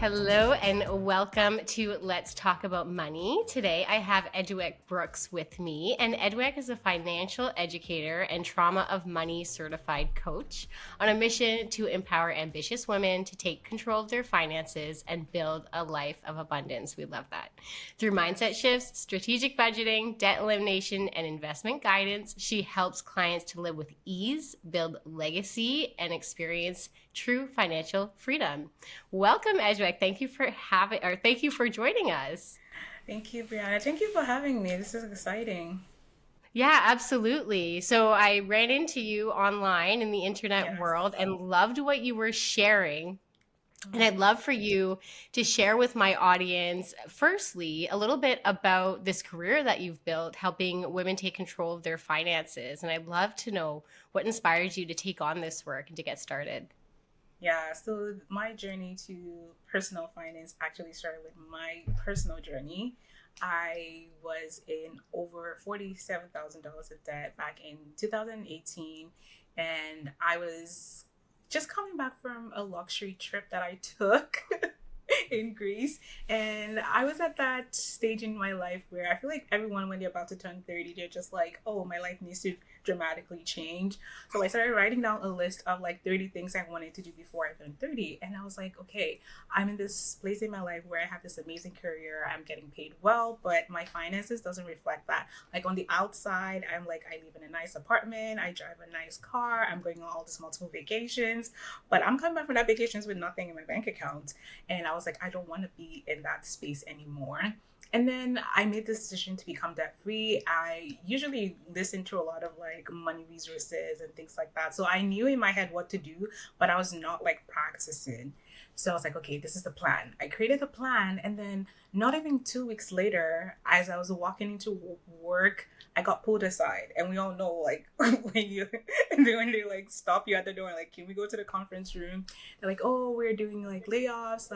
Hello and welcome to Let's Talk About Money. Today I have Eduek Brooks with me, and Eduek is a financial educator and trauma of money certified coach on a mission to empower ambitious women to take control of their finances and build a life of abundance. We love that. Through mindset shifts, strategic budgeting, debt elimination, and investment guidance, she helps clients to live with ease, build legacy, and experience true financial freedom. Welcome, Eduek. Thank you for joining us. Thank you, Brianna. Thank you for having me. This is exciting. Yeah, absolutely. So I ran into you online in the internet world Yes. and loved what you were sharing. And I'd Mm. love for you to share with my audience, firstly, a little bit about this career that you've built, helping women take control of their finances. And I'd love to know what inspired you to take on this work and to get started. Yeah, so my journey to personal finance actually started with my personal journey. I was in over $47,000 of debt back in 2018, and I was just coming back from a luxury trip that I took in Greece. And I was at that stage in my life where I feel like everyone, when they're about to turn 30, they're just like, oh, my life needs to dramatically change. So I started writing down a list of like 30 things I wanted to do before I turned 30. And I was like, okay, I'm in this place in my life where I have this amazing career. I'm getting paid well, but my finances doesn't reflect that. Like on the outside, I'm like, I live in a nice apartment. I drive a nice car. I'm going on all these multiple vacations, but I'm coming back from that vacations with nothing in my bank account. And I was like, I don't want to be in that space anymore. And then I made this decision to become debt free. I usually listen to a lot of like money resources and things like that. So I knew in my head what to do, but I was not like practicing. So I was like, okay, this is the plan. I created a plan. And then not even 2 weeks later, as I was walking into work, I got pulled aside. And we all know like when you when they like stop you at the door, like, can we go to the conference room? They're like, oh, we're doing like layoffs.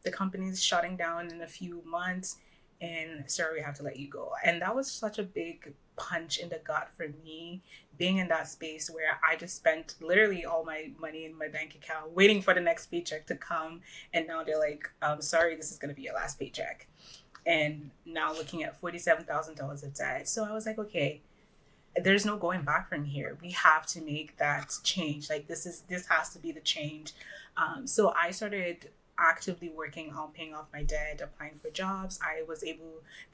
The company's shutting down in a few months, and sorry, we have to let you go. And that was such a big punch in the gut for me, being in that space where I just spent literally all my money in my bank account waiting for the next paycheck to come. And now they're like, sorry, this is going to be your last paycheck. And now looking at $47,000 of debt. So I was like, okay, there's no going back from here. We have to make that change. Like this has to be the change. So I started actively working on paying off my debt, applying for jobs.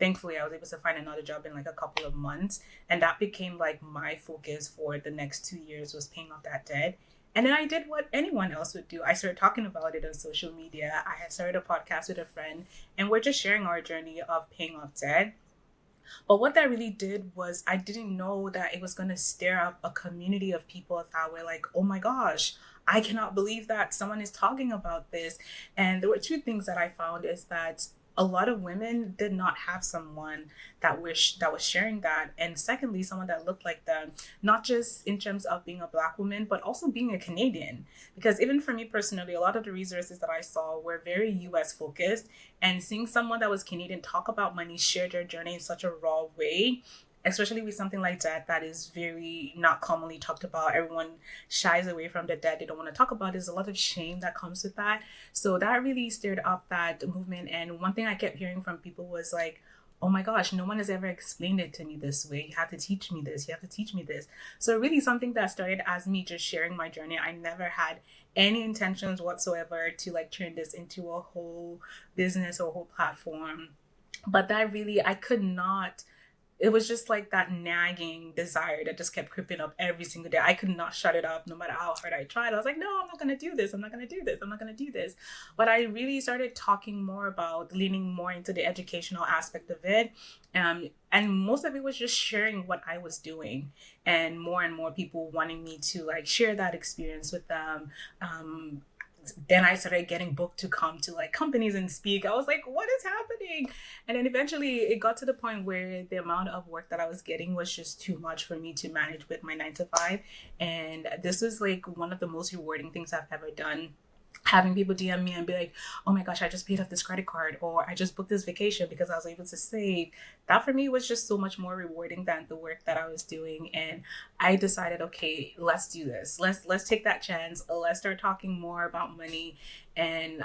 Thankfully, I was able to find another job in like a couple of months, and that became like my focus for the next 2 years was paying off that debt. And then I did what anyone else would do. I started talking about it on social media. I had started a podcast with a friend, and we're just sharing our journey of paying off debt. But what that really did was I didn't know that it was going to stir up a community of people that were like, oh my gosh, I cannot believe that someone is talking about this. And there were two things that I found is that a lot of women did not have someone that was sharing that, and secondly, someone that looked like them, not just in terms of being a Black woman, but also being a Canadian. Because even for me personally, a lot of the resources that I saw were very US focused, and seeing someone that was Canadian talk about money, share their journey in such a raw way, especially with something like that is very not commonly talked about. Everyone shies away from the debt. They don't want to talk about it. There's a lot of shame that comes with that. So that really stirred up that movement. And one thing I kept hearing from people was like, oh my gosh, no one has ever explained it to me this way. You have to teach me this. You have to teach me this. So really something that started as me just sharing my journey. I never had any intentions whatsoever to like turn this into a whole business or a whole platform. But that really, I could not, it was just like that nagging desire that just kept creeping up every single day. I could not shut it up no matter how hard I tried. I was like, no, I'm not going to do this. I'm not going to do this. I'm not going to do this. But I really started talking more about leaning more into the educational aspect of it. And most of it was just sharing what I was doing, and more people wanting me to like share that experience with them. Then I started getting booked to come to like companies and speak. I was like, what is happening? And then eventually it got to the point where the amount of work that I was getting was just too much for me to manage with my 9 to 5. And this was like one of the most rewarding things I've ever done. having people DM me and be like, oh my gosh, I just paid off this credit card, or I just booked this vacation because I was able to save. That for me was just so much more rewarding than the work that I was doing. And I decided, okay, let's do this. Let's take that chance. Let's start talking more about money. And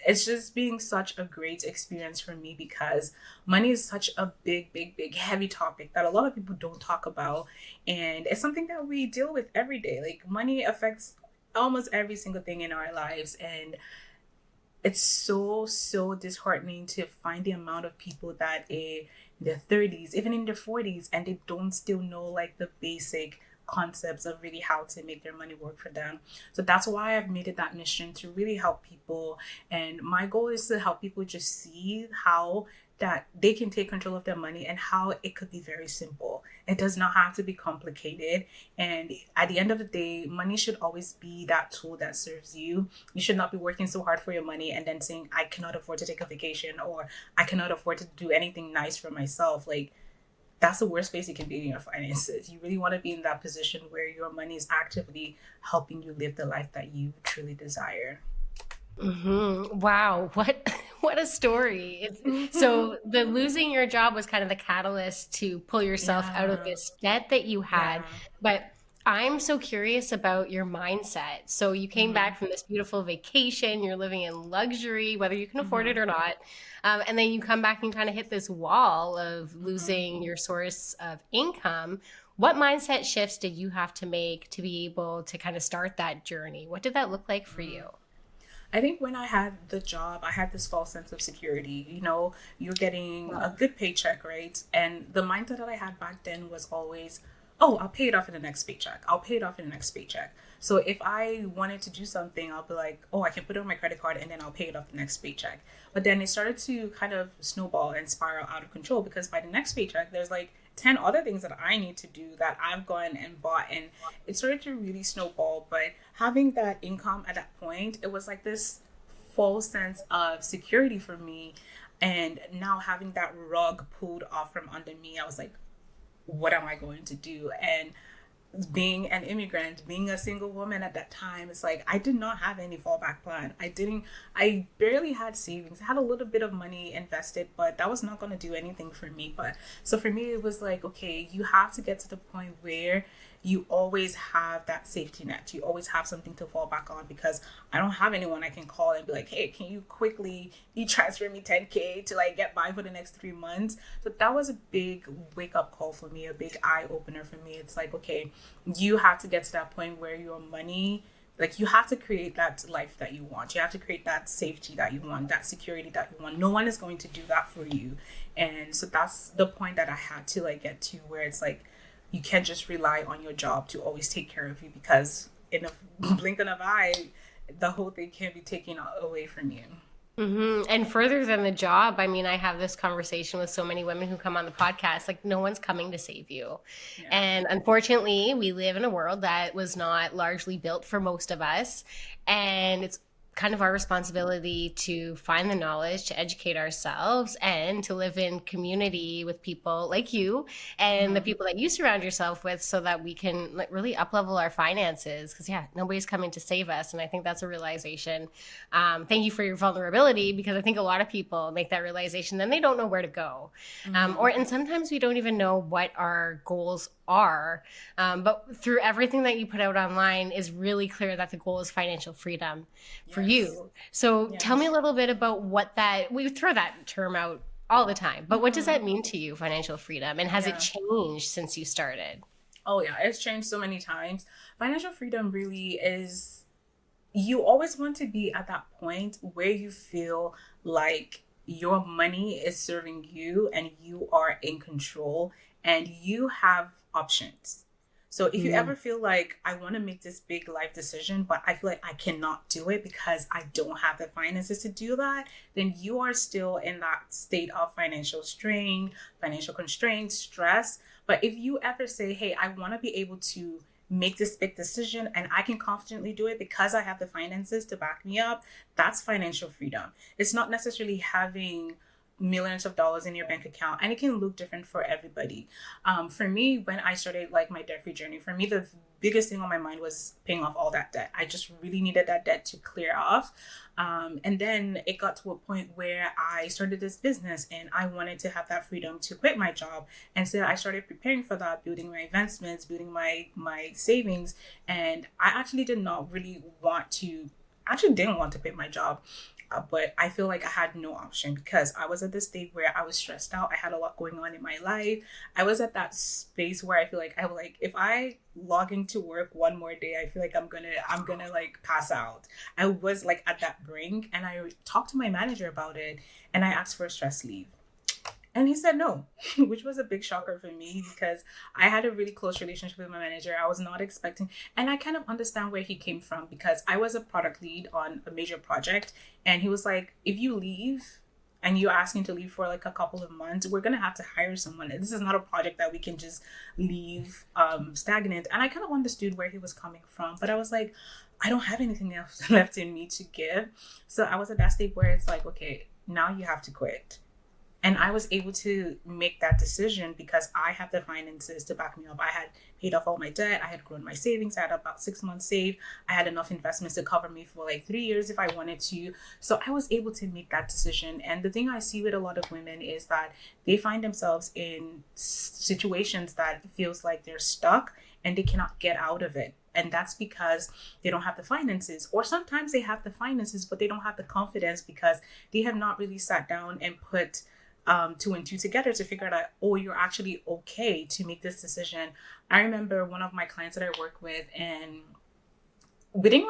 it's just being such a great experience for me because money is such a big, big, big, heavy topic that a lot of people don't talk about. And it's something that we deal with every day. Like money affects almost every single thing in our lives, and it's so disheartening to find the amount of people that in their 30s, even in their 40s, and they don't still know like the basic concepts of really how to make their money work for them. So that's why I've made it that mission to really help people. And my goal is to help people just see how that they can take control of their money and how it could be very simple. It does not have to be complicated. And at the end of the day, money should always be that tool that serves you. You should not be working so hard for your money and then saying, I cannot afford to take a vacation, or I cannot afford to do anything nice for myself. Like, that's the worst place you can be in your finances. You really want to be in that position where your money is actively helping you live the life that you truly desire. Wow, what a story. So the losing your job was kind of the catalyst to pull yourself out of Yeah, this debt that you had. yeah. But I'm so curious about your mindset. So you came Mm-hmm, back from this beautiful vacation, you're living in luxury, whether you can afford mm-hmm, it or not. And then you come back and kind of hit this wall of mm-hmm. losing your source of income. What mindset shifts did you have to make to be able to kind of start that journey? What did that look like for you? I think when I had the job, I had this false sense of security. You know, you're getting a good paycheck, right? And the mindset that I had back then was always, oh, I'll pay it off in the next paycheck. I'll pay it off in the next paycheck. So if I wanted to do something, I'll be like, oh, I can put it on my credit card and then I'll pay it off the next paycheck. But then it started to kind of snowball and spiral out of control because by the next paycheck, there's like 10 other things that I need to do that I've gone and bought. And it started to really snowball. But having that income at that point, it was like this false sense of security for me. And now having that rug pulled off from under me, I was like, what am I going to do? And being an immigrant, being a single woman at that time, it's like I did not have any fallback plan. I barely had savings. I had a little bit of money invested, but that was not going to do anything for me. But so for me, it was like, okay, you have to get to the point where you always have that safety net. You always have something to fall back on because I don't have anyone I can call and be like, hey, can you quickly transfer me 10K to like get by for the next 3 months? So that was a big wake up call for me, a big eye opener for me. It's like, okay, you have to get to that point where your money, like you have to create that life that you want. You have to create that safety that you want, that security that you want. No one is going to do that for you. And so that's the point that I had to like get to where it's like, you can't just rely on your job to always take care of you because in a blink of an eye, the whole thing can be taken away from you. And further than the job, I mean, I have this conversation with so many women who come on the podcast, like no one's coming to save you. Yeah. And unfortunately, we live in a world that was not largely built for most of us. And it's kind of our responsibility to find the knowledge, to educate ourselves, and to live in community with people like you and the Mm-hmm. people that you surround yourself with so that we can like really up level our finances. Because yeah, nobody's coming to save us. And I think that's a realization. Thank you for your vulnerability, because I think a lot of people make that realization, then they don't know where to go. Mm-hmm. And sometimes we don't even know what our goals are. But through everything that you put out online is really clear that the goal is financial freedom for Yes. you. So tell me a Yes. little bit about what that, we throw that term out all the time, but what does Mm-hmm. that mean to you, financial freedom? And has it Yeah. changed since you started? Oh, yeah. It's changed so many times. Financial freedom really is, you always want to be at that point where you feel like your money is serving you and you are in control and you have options. So if you Mm. ever feel like I want to make this big life decision, but I feel like I cannot do it because I don't have the finances to do that, then you are still in that state of financial strain, financial constraint, stress. But if you ever say, hey, I want to be able to make this big decision and I can confidently do it because I have the finances to back me up, that's financial freedom. It's not necessarily having millions of dollars in your bank account, and it can look different for everybody. For me, when I started like my debt free journey, for me the biggest thing on my mind was paying off all that debt. I just really needed that debt to clear off. And then it got to a point where I started this business and I wanted to have that freedom to quit my job. And so I started preparing for that, building my investments, building my savings. And I actually did not really want to, actually didn't want to quit my job. But I feel like I had no option because I was at this state where I was stressed out. I had a lot going on in my life. I was at that space where I feel like if I log into work one more day, I feel like I'm gonna like pass out. I was like at that brink, and I talked to my manager about it, and I asked for a stress leave. And he said no, which was a big shocker for me because I had a really close relationship with my manager. I was not expecting, and I kind of understand where he came from because I was a product lead on a major project. And he was like, if you leave and you're asking to leave for like a couple of months, we're going to have to hire someone. This is not a project that we can just leave stagnant. And I kind of understood where he was coming from, but I was like, I don't have anything else left in me to give. So I was at that state where it's like, okay, now you have to quit. And I was able to make that decision because I have the finances to back me up. I had paid off all my debt. I had grown my savings. I had about 6 months saved. I had enough investments to cover me for like 3 years if I wanted to. So I was able to make that decision. And the thing I see with a lot of women is that they find themselves in situations that feels like they're stuck and they cannot get out of it. And that's because they don't have the finances, or sometimes they have the finances, but they don't have the confidence because they have not really sat down and put 2 and 2 together to figure out, oh, you're actually okay to make this decision. I remember one of my clients that I work with, and within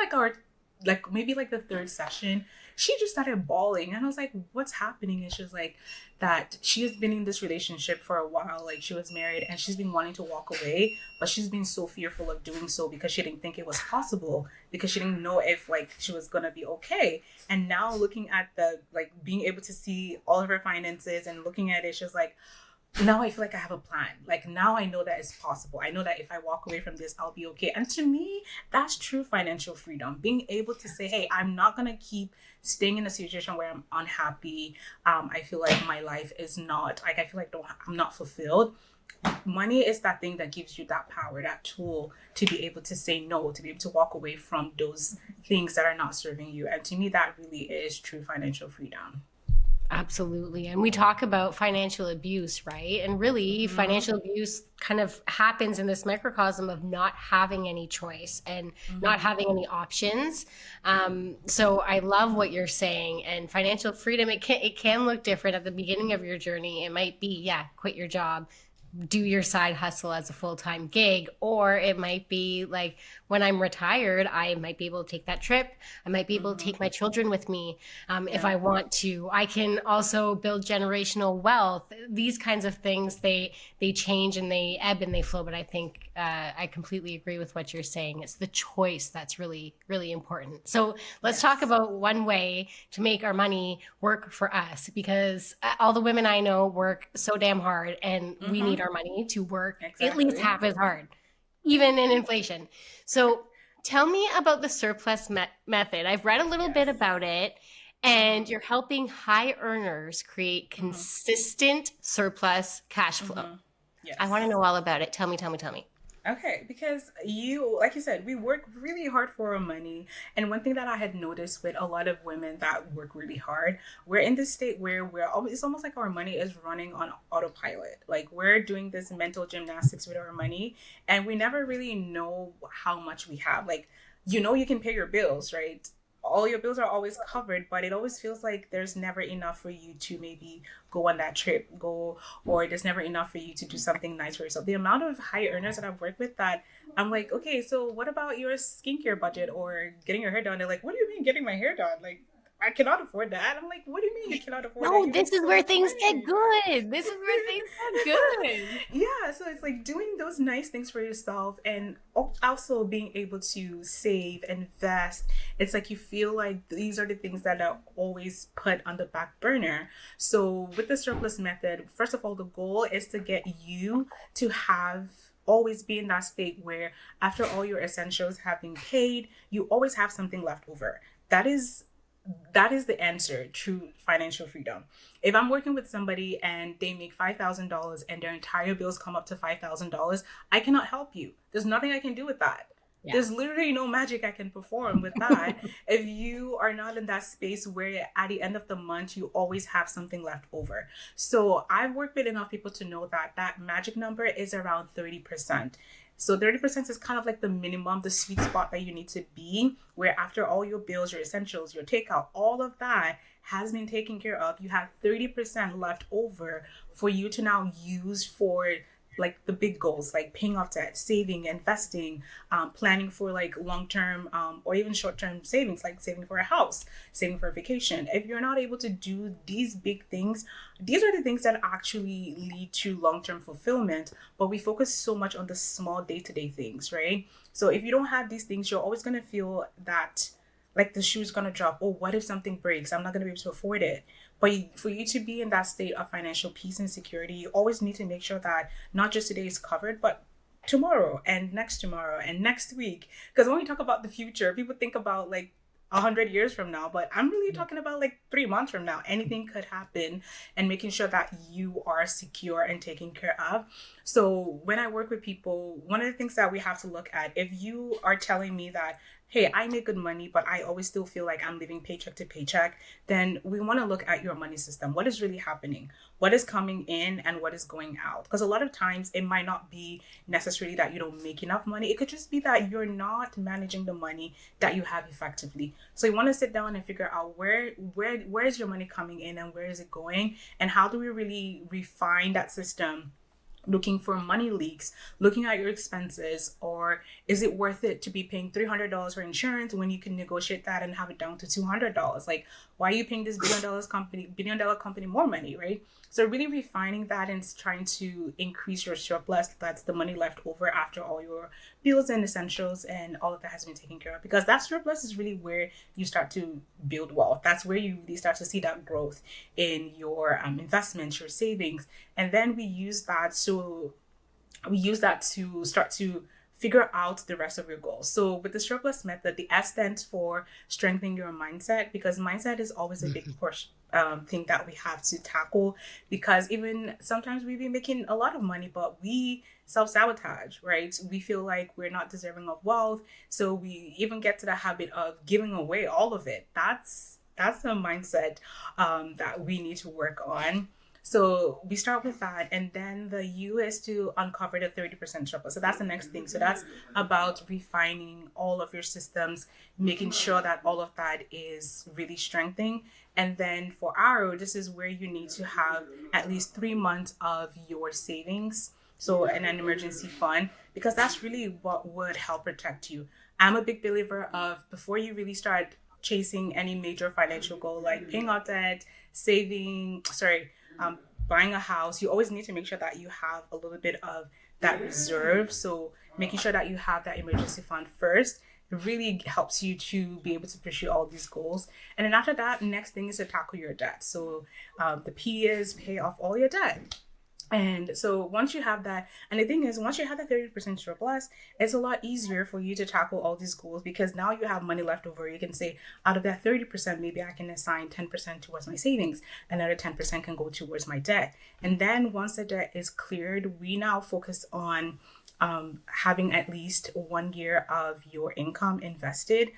maybe the third session, she just started bawling. And I was like, what's happening? And she was like, that she has been in this relationship for a while. Like, she was married and she's been wanting to walk away, but she's been so fearful of doing so because she didn't think it was possible, because she didn't know if like she was gonna be okay. And now looking at being able to see all of her finances and looking at it, she was like, now I feel like I have a plan. Like, now I know that it's possible. I know that if I walk away from this, I'll be okay. And to me, that's true financial freedom. Being able to say, hey, I'm not going to keep staying in a situation where I'm unhappy. I feel like my life is not, like, I feel like I'm not fulfilled. Money is that thing that gives you that power, that tool to be able to say no, to be able to walk away from those things that are not serving you. And to me, that really is true financial freedom. Absolutely. And we talk about financial abuse, right? And really, financial abuse kind of happens in this microcosm of not having any choice and not having any options. So I love what you're saying. And financial freedom, it can look different at the beginning of your journey. It might be, quit your job, do your side hustle as a full-time gig, or it might be like, when I'm retired, I might be able to take that trip. I might be able to take my children with me if I want to. I can also build generational wealth. These kinds of things, they change and they ebb and they flow. But I think I completely agree with what you're saying. It's the choice that's really, really important. So let's talk about one way to make our money work for us, because all the women I know work so damn hard, and we need our money to work at least half as hard, even in inflation. So tell me about the surplus method. I've read a little bit about it, and you're helping high earners create consistent surplus cash flow. Yes. I want to know all about it. Tell me. Okay, because like you said, we work really hard for our money. And one thing that I had noticed with a lot of women that work really hard, we're in this state where it's almost like our money is running on autopilot. Like, we're doing this mental gymnastics with our money, and we never really know how much we have. Like, you can pay your bills, right? All your bills are always covered, but it always feels like there's never enough for you to maybe go on that trip, or there's never enough for you to do something nice for yourself. The amount of high earners that I've worked with, that I'm like, okay, so what about your skincare budget or getting your hair done? They're like, what do you mean getting my hair done? Like, I cannot afford that. I'm like, what do you mean you cannot afford that? No, this is where things get good. This is where things get good. Yeah, so it's like doing those nice things for yourself, and also being able to save, invest. It's like you feel like these are the things that are always put on the back burner. So with the surplus method, first of all, the goal is to get you to always be in that state where after all your essentials have been paid, you always have something left over. That is that is the answer to financial freedom. If I'm working with somebody and they make $5,000 and their entire bills come up to $5,000, I cannot help you. There's nothing I can do with that. Yeah. There's literally no magic I can perform with that if you are not in that space where at the end of the month you always have something left over. So I've worked with enough people to know that that magic number is around 30%. So 30% is kind of like the minimum, the sweet spot that you need to be, where after all your bills, your essentials, your takeout, all of that has been taken care of, you have 30% left over for you to now use for like the big goals, like paying off debt, saving, investing, planning for like long-term or even short-term savings, like saving for a house, saving for a vacation. If you're not able to do these big things, these are the things that actually lead to long-term fulfillment, but we focus so much on the small day-to-day things, right? So if you don't have these things, you're always going to feel that like the shoe's going to drop. Oh, what if something breaks? I'm not going to be able to afford it. But for you to be in that state of financial peace and security, you always need to make sure that not just today is covered, but tomorrow and next week. Because when we talk about the future, people think about like 100 years from now, but I'm really talking about like 3 months from now. Anything could happen, and making sure that you are secure and taken care of. So when I work with people, one of the things that we have to look at, if you are telling me that, hey, I make good money, but I always still feel like I'm living paycheck to paycheck, then we want to look at your money system. What is really happening? What is coming in and what is going out? Because a lot of times it might not be necessarily that you don't make enough money. It could just be that you're not managing the money that you have effectively. So you want to sit down and figure out where is your money coming in and where is it going? And how do we really refine that system? Looking for money leaks, looking at your expenses, or is it worth it to be paying $300 for insurance when you can negotiate that and have it down to $200? Like, why are you paying this billion dollar company more money, right? So really refining that and trying to increase your surplus. That's the money left over after all your bills and essentials and all of that has been taken care of. Because that surplus is really where you start to build wealth. That's where you really start to see that growth in your investments, your savings. And then we use that to start to figure out the rest of your goals. So with the surplus method, the S stands for strengthening your mindset, because mindset is always a big portion thing that we have to tackle, because even sometimes we've been making a lot of money, but we self-sabotage, right? We feel like we're not deserving of wealth. So we even get to the habit of giving away all of it. That's a mindset that we need to work on. So we start with that, and then the U is to uncover the 30% surplus. So that's the next thing. So that's about refining all of your systems, making sure that all of that is really strengthening. And then for R, this is where you need to have at least 3 months of your savings. So in an emergency fund, because that's really what would help protect you. I'm a big believer of, before you really start chasing any major financial goal, like paying off debt, buying a house, you always need to make sure that you have a little bit of that reserve. So making sure that you have that emergency fund first really helps you to be able to pursue all these goals. And then after that, next thing is to tackle your debt. So the P is pay off all your debt. And so once you have that, and the thing is, once you have that 30% surplus, it's a lot easier for you to tackle all these goals, because now you have money left over. You can say, out of that 30%, maybe I can assign 10% towards my savings. Another 10% can go towards my debt. And then once the debt is cleared, we now focus on having at least 1 year of your income invested.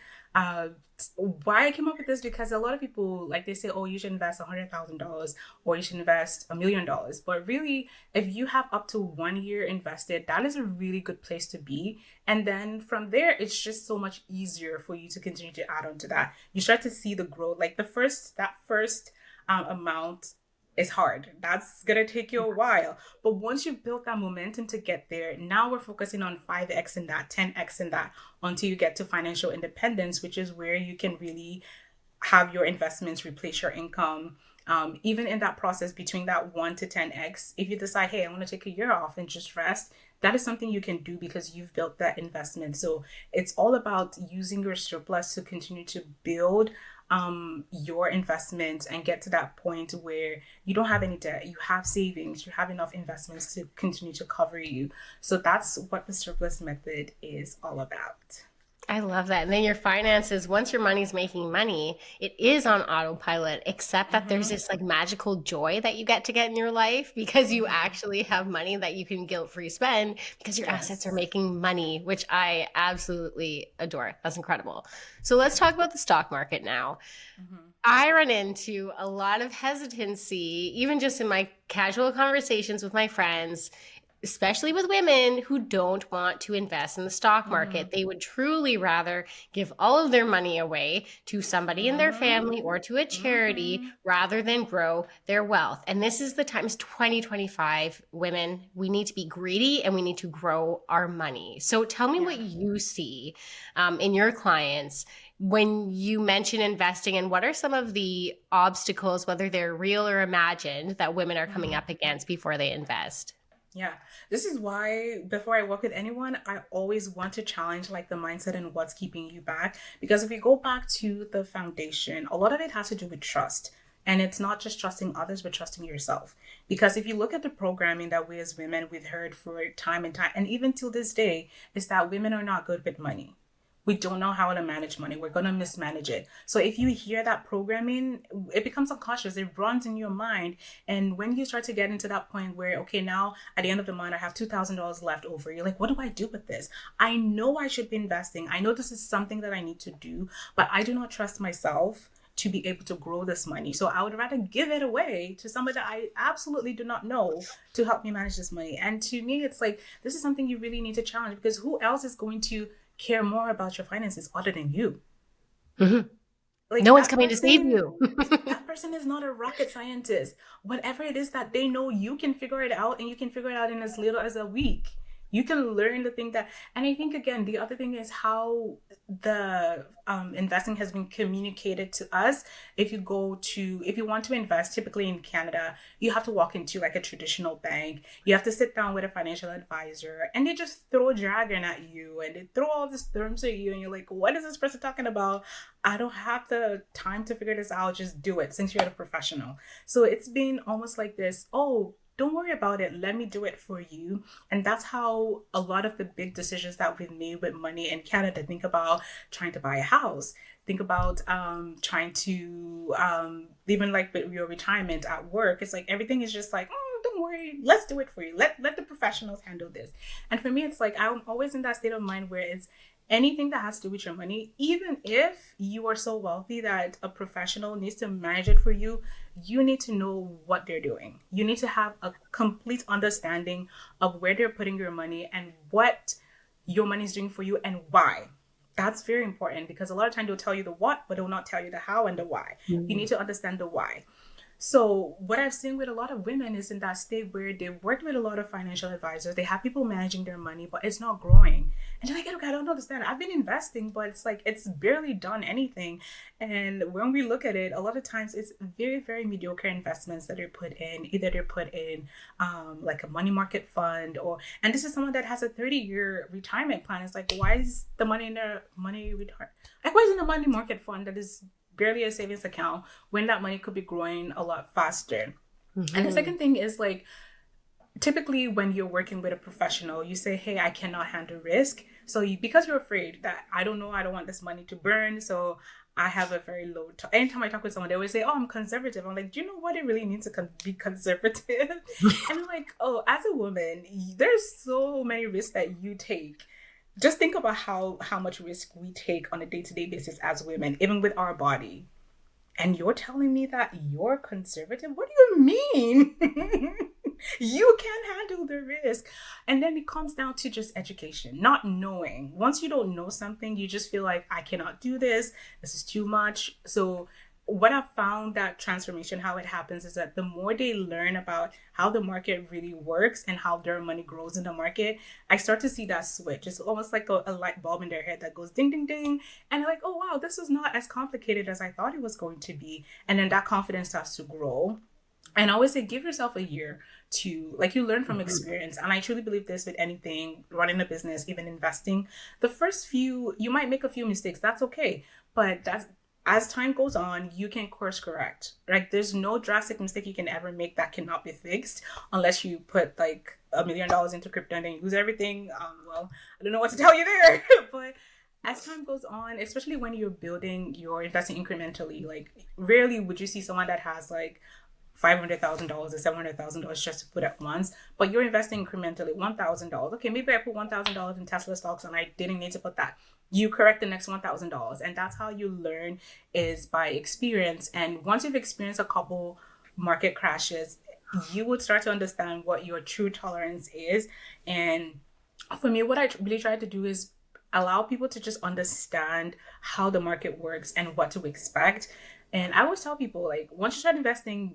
Why I came up with this, because a lot of people, like, they say, oh, you should invest $100,000 or you should invest $1 million. But really, if you have up to 1 year invested, that is a really good place to be. And then from there, it's just so much easier for you to continue to add on to that. You start to see the growth. Like that first amount is hard. That's gonna take you a while. But once you build that momentum to get there, now we're focusing on 5x in that, 10x in that, until you get to financial independence, which is where you can really have your investments replace your income. Even in that process between that 1 to 10x, if you decide, hey, I want to take a year off and just rest, that is something you can do because you've built that investment. So it's all about using your surplus to continue to build your investments and get to that point where you don't have any debt, you have savings, you have enough investments to continue to cover you. So that's what the surplus method is all about. I love that. And then your finances, once your money's making money, it is on autopilot, except that there's Mm-hmm. this like magical joy that you get in your life because you Mm-hmm. actually have money that you can guilt-free spend because your assets are Yes. making money, which I absolutely adore. That's incredible. So let's talk about the stock market now. Mm-hmm. I run into a lot of hesitancy, even just in my casual conversations with my friends, especially with women who don't want to invest in the stock Mm-hmm. market. They would truly rather give all of their money away to somebody in their Mm-hmm. family or to a charity Mm-hmm. rather than grow their wealth. And this is the time, it's 2025, women. We need to be greedy and we need to grow our money. So tell me Yeah. what you see in your clients when you mention investing, and what are some of the obstacles, whether they're real or imagined, that women are coming Mm-hmm. up against before they invest? Yeah, this is why before I work with anyone, I always want to challenge like the mindset and what's keeping you back. Because if we go back to the foundation, a lot of it has to do with trust. And it's not just trusting others, but trusting yourself. Because if you look at the programming that we as women, we've heard for time and time, and even till this day, is that women are not good with money. We don't know how to manage money. We're going to mismanage it. So if you hear that programming, it becomes unconscious. It runs in your mind. And when you start to get into that point where, okay, now at the end of the month, I have $2,000 left over. You're like, what do I do with this? I know I should be investing. I know this is something that I need to do, but I do not trust myself to be able to grow this money. So I would rather give it away to somebody that I absolutely do not know to help me manage this money. And to me, it's like, this is something you really need to challenge, because who else is going to care more about your finances other than you? Mhm. Like No one's coming to save you. that person is not a rocket scientist. Whatever it is that they know, you can figure it out, and you can figure it out in as little as a week. You can learn the thing that, and I think again, the other thing is how the investing has been communicated to us. If you want to invest, typically in Canada, you have to walk into like a traditional bank. You have to sit down with a financial advisor, and they just throw jargon at you, and they throw all these terms at you, and you're like, what is this person talking about? I don't have the time to figure this out. Just do it since you're a professional. So it's been almost like this, oh, don't worry about it. Let me do it for you. And that's how a lot of the big decisions that we've made with money in Canada, think about trying to buy a house, think about trying to even like with your retirement at work. It's like everything is just like, oh, don't worry, let's do it for you. Let the professionals handle this. And for me, it's like I'm always in that state of mind where it's anything that has to do with your money, even if you are so wealthy that a professional needs to manage it for you, you need to know what they're doing. You need to have a complete understanding of where they're putting your money and what your money is doing for you and why. That's very important, because a lot of times they'll tell you the what, but they'll not tell you the how and the why. You need to understand the why. So what I've seen with a lot of women is in that state where they've worked with a lot of financial advisors, they have people managing their money, but it's not growing. And they're like, okay, I don't understand. I've been investing, but it's like it's barely done anything. And when we look at it, a lot of times it's very, very mediocre investments that are put in. Either they're put in like a money market fund, or and this is someone that has a 30-year retirement plan. It's like, why is the money in their money retire? Like, why isn't the money market fund that is barely a savings account when that money could be growing a lot faster? And the second thing is like, typically when you're working with a professional, you say, hey, I cannot handle risk. So because you're afraid that I don't know, I don't want this money to burn, so I have a very low anytime I talk with someone, they always say, oh, I'm conservative. I'm like, do you know what it really means to be conservative? And I'm like, oh, as a woman, there's so many risks that you take. Just think about how much risk we take on a day-to-day basis as women, even with our body. And you're telling me that you're conservative? What do you mean? You can't handle the risk. And then it comes down to just education, not knowing. Once you don't know something, you just feel like, I cannot do this. This is too much. So what I've found that transformation, how it happens, is that the more they learn about how the market really works and how their money grows in the market, I start to see that switch. It's almost like a light bulb in their head that goes ding, ding, ding. And they're like, oh, wow, this is not as complicated as I thought it was going to be. And then that confidence starts to grow. And I always say, give yourself a year to, like, you learn from experience. And I truly believe this with anything, running a business, even investing. The first few, you might make a few mistakes. That's okay. But as time goes on, you can course correct. Like, there's no drastic mistake you can ever make that cannot be fixed unless you put like $1 million into crypto and then you lose everything. Well, I don't know what to tell you there. But as time goes on, especially when you're investing incrementally, like rarely would you see someone that has like $500,000 or $700,000 just to put at once, but you're investing incrementally. $1,000. Okay, maybe I put $1,000 in Tesla stocks and I didn't need to put that. You correct the next $1,000, and that's how you learn, is by experience. And once you've experienced a couple market crashes, you would start to understand what your true tolerance is. And for me, what I really try to do is allow people to just understand how the market works and what to expect. And I always tell people, like, once you start investing,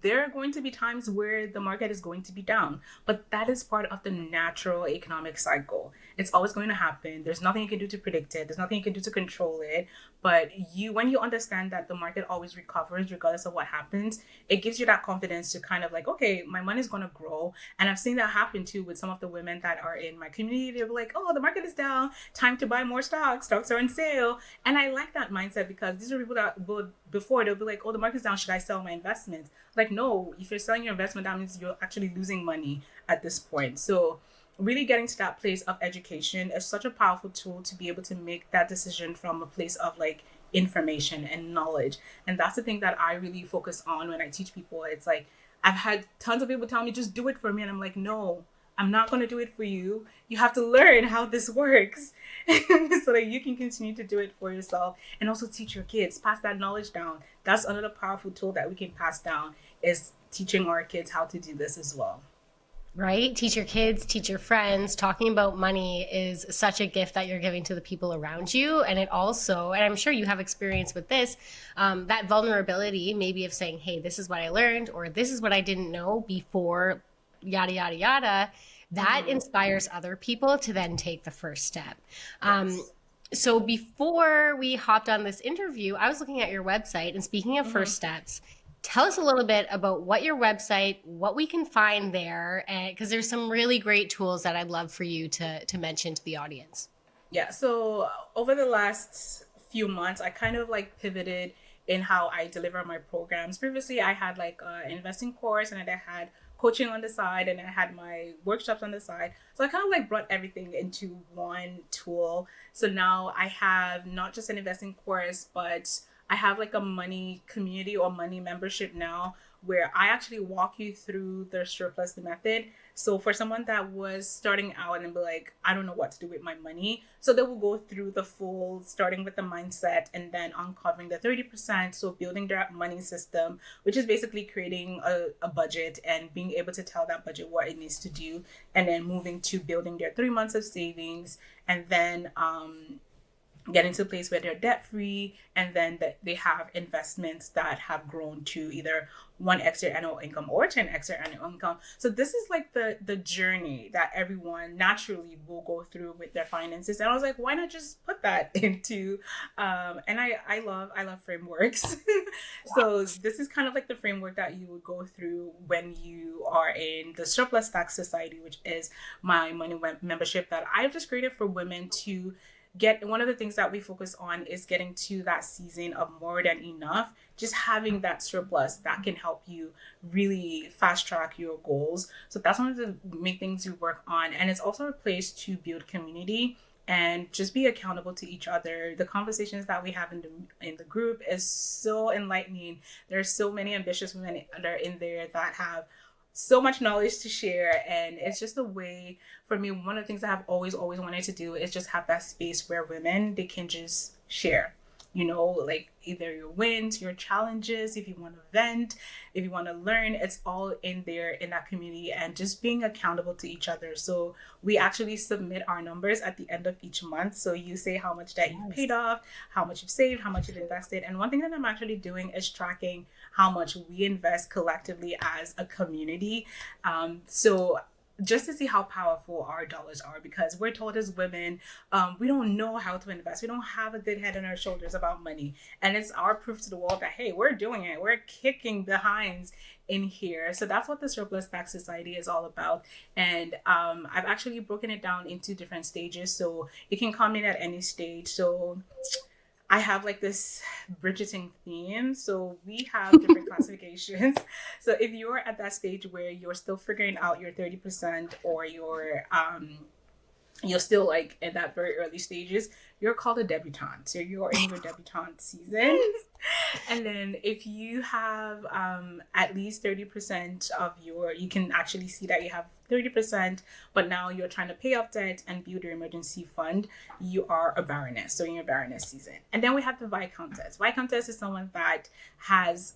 there are going to be times where the market is going to be down, but that is part of the natural economic cycle. It's always going to happen. There's nothing you can do to predict it. There's nothing you can do to control it. But when you understand that the market always recovers regardless of what happens, it gives you that confidence to kind of like, okay, my money's going to grow. And I've seen that happen too with some of the women that are in my community. They're like, oh, the market is down. Time to buy more stocks. Stocks are on sale. And I like that mindset, because these are people that would, before, they'll be like, oh, the market's down. Should I sell my investments? Like, no, if you're selling your investment, that means you're actually losing money at this point. So really getting to that place of education is such a powerful tool to be able to make that decision from a place of like information and knowledge. And that's the thing that I really focus on when I teach people. It's like, I've had tons of people tell me, just do it for me. And I'm like, no, I'm not going to do it for you. You have to learn how this works so that you can continue to do it for yourself, and also teach your kids, pass that knowledge down. That's another powerful tool that we can pass down, is teaching our kids how to do this as well. Right? Teach your kids, teach your friends. Talking about money is such a gift that you're giving to the people around you. And it also, and I'm sure you have experience with this, that vulnerability, maybe of saying, hey, this is what I learned, or this is what I didn't know before, yada, yada, yada, that inspires other people to then take the first step. Yes. So before we hopped on this interview, I was looking at your website, and speaking of Mm-hmm. first steps, tell us a little bit about what your website, what we can find there, and because there's some really great tools that I'd love for you to mention to the audience. Yeah, so over the last few months, I kind of like pivoted in how I deliver my programs. Previously, I had like an investing course, and then I had coaching on the side, and I had my workshops on the side. So I kind of like brought everything into one tool. So now I have not just an investing course, but I have like a money community or money membership now, where I actually walk you through the surplus method. So for someone that was starting out and be like, I don't know what to do with my money, so they will go through the full, starting with the mindset and then uncovering the 30%. So building their money system, which is basically creating a budget and being able to tell that budget what it needs to do, and then moving to building their 3 months of savings, and then getting to a place where they're debt free, and then that they have investments that have grown to either 1x their annual income or 10x their annual income. So this is like the journey that everyone naturally will go through with their finances. And I was like, why not just put that into and I love frameworks. So this is kind of like the framework that you would go through when you are in the Surplus Tax Society, which is my money membership that I've just created for women to get. One of the things that we focus on is getting to that season of more than enough, just having that surplus that can help you really fast track your goals. So that's one of the main things we work on. And it's also a place to build community and just be accountable to each other. The conversations that we have in the group is so enlightening. There's so many ambitious women that are in there that have so much knowledge to share, and it's just a way for me. One of the things I have always wanted to do is just have that space where women, they can just share, like either your wins, your challenges, if you want to vent, if you want to learn, it's all in there in that community, and just being accountable to each other. So we actually submit our numbers at the end of each month. So you say how much that you've paid off, how much you've saved, how much you've invested. And one thing that I'm actually doing is tracking how much we invest collectively as a community. So just to see how powerful our dollars are, because we're told as women, we don't know how to invest. We don't have a good head on our shoulders about money. And it's our proof to the world that, hey, we're doing it. We're kicking behinds in here. So that's what the Surplus Tax Society is all about. And I've actually broken it down into different stages. So you can come in at any stage. So I have like this Bridgerton theme. So we have different classifications. So if you're at that stage where you're still figuring out your 30%, or your you're still like in that very early stages, you're called a debutante. So you're in your debutante season. And then if you have at least 30% of your, you can actually see that you have 30%, but now you're trying to pay off debt and build your emergency fund, you are a baroness. So in your baroness season. And then we have the viscountess. Viscountess is someone that has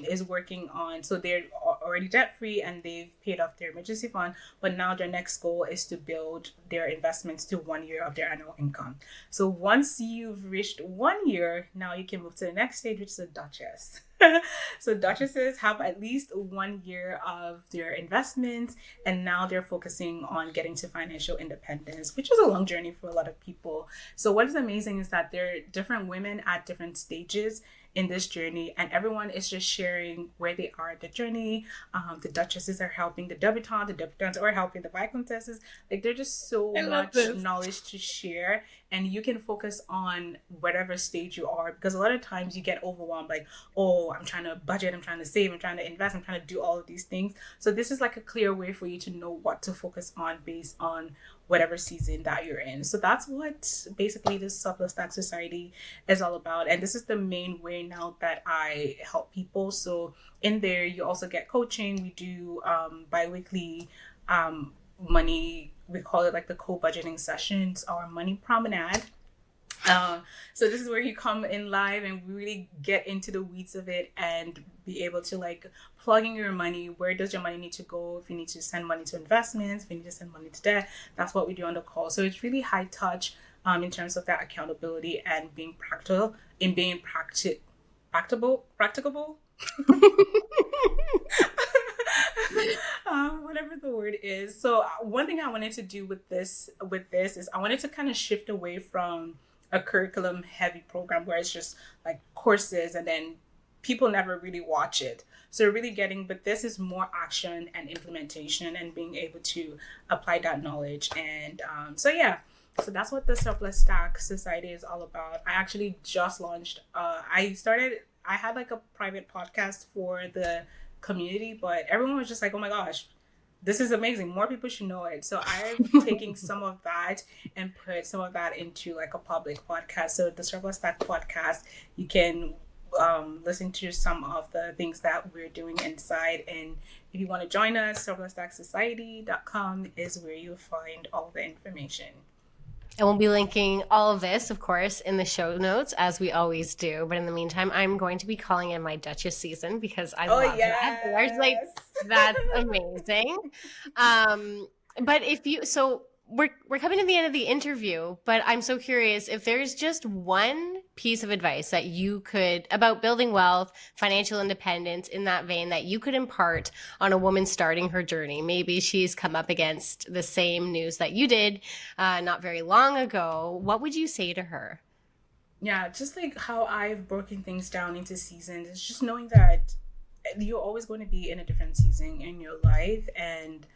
is working on, so they're already debt free and they've paid off their emergency fund, but now their next goal is to build their investments to 1 year of their annual income. So once you've reached 1 year, now you can move to the next stage, which is a duchess. So duchesses have at least 1 year of their investments, and now they're focusing on getting to financial independence, which is a long journey for a lot of people. So what is amazing is that there are different women at different stages in this journey, and everyone is just sharing where they are at the journey. The duchesses are helping the debutantes are helping the viscountesses. Like, there's just so much knowledge to share, and you can focus on whatever stage you are, because a lot of times you get overwhelmed, like, oh, I'm trying to budget, I'm trying to save, I'm trying to invest, I'm trying to do all of these things. So this is like a clear way for you to know what to focus on based on whatever season that you're in. So that's what basically this Surplus Tax Society is all about. And this is the main way now that I help people. So in there, you also get coaching. We do bi-weekly money, we call it like the co-budgeting sessions or money promenade. So this is where you come in live and we really get into the weeds of it and be able to like plug in your money. Where does your money need to go? If you need to send money to investments, if you need to send money to debt, that's what we do on the call. So it's really high touch in terms of that accountability and being practical, in being practicable. Whatever the word is. So one thing I wanted to do with this is I wanted to kind of shift away from a curriculum heavy program where it's just like courses and then people never really watch it. So really but this is more action and implementation and being able to apply that knowledge. And so that's what the Surplus Tax Society is all about. I actually just launched, I had like a private podcast for the community, but everyone was just like, oh my gosh, this is amazing, more people should know it. So I'm taking some of that and put some of that into like a public podcast. So the Surplus Tax podcast, you can listen to some of the things that we're doing inside. And if you want to join us, surplustaxsociety.com is where you'll find all the information. And we'll be linking all of this, of course, in the show notes, as we always do. But in the meantime, I'm going to be calling in my Duchess season because I love that. There's like, that's amazing. But we're coming to the end of the interview, but I'm so curious if there's just one piece of advice that you could, about building wealth, financial independence in that vein, that you could impart on a woman starting her journey. Maybe she's come up against the same news that you did not very long ago. What would you say to her? Yeah, just like how I've broken things down into seasons, it's just knowing that you're always going to be in a different season in your life, and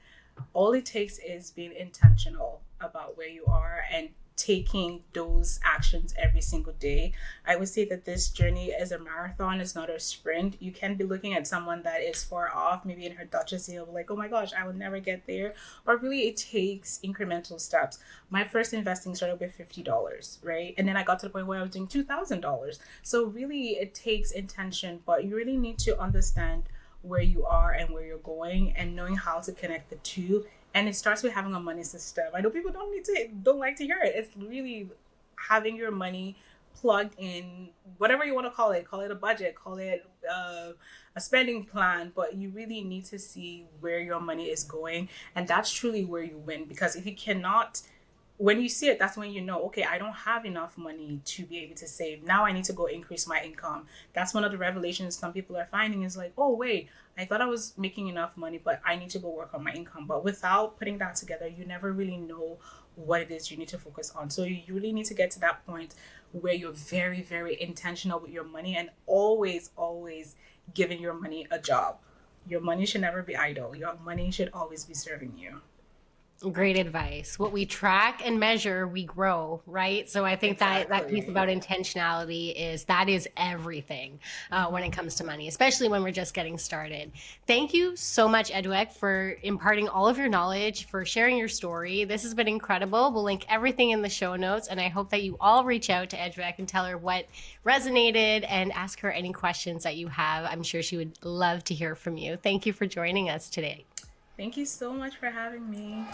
all it takes is being intentional about where you are and taking those actions every single day. I would say that this journey is a marathon, it's not a sprint. You can be looking at someone that is far off, maybe in her Duchess, you'll be like, oh my gosh, I will never get there. But really, it takes incremental steps. My first investing started with $50, right? And then I got to the point where I was doing $2,000. So really, it takes intention, but you really need to understand where you are and where you're going and knowing how to connect the two. And it starts with having a money system. I know people don't like to hear it. It's really having your money plugged in, whatever you want to call it a budget, call it a spending plan, but you really need to see where your money is going. And that's truly where you win, because if you cannot, when you see it, that's when you know, okay, I don't have enough money to be able to save. Now I need to go increase my income. That's one of the revelations some people are finding, is like, oh, wait, I thought I was making enough money, but I need to go work on my income. But without putting that together, you never really know what it is you need to focus on. So you really need to get to that point where you're very, very intentional with your money and always, always giving your money a job. Your money should never be idle. Your money should always be serving you. Great advice. What we track and measure, we grow, right? So I think that piece Exactly. about intentionality that is everything when it comes to money, especially when we're just getting started. Thank you so much, Eduek, for imparting all of your knowledge, for sharing your story. This has been incredible. We'll link everything in the show notes, and I hope that you all reach out to Eduek and tell her what resonated and ask her any questions that you have. I'm sure she would love to hear from you. Thank you for joining us today. Thank you so much for having me.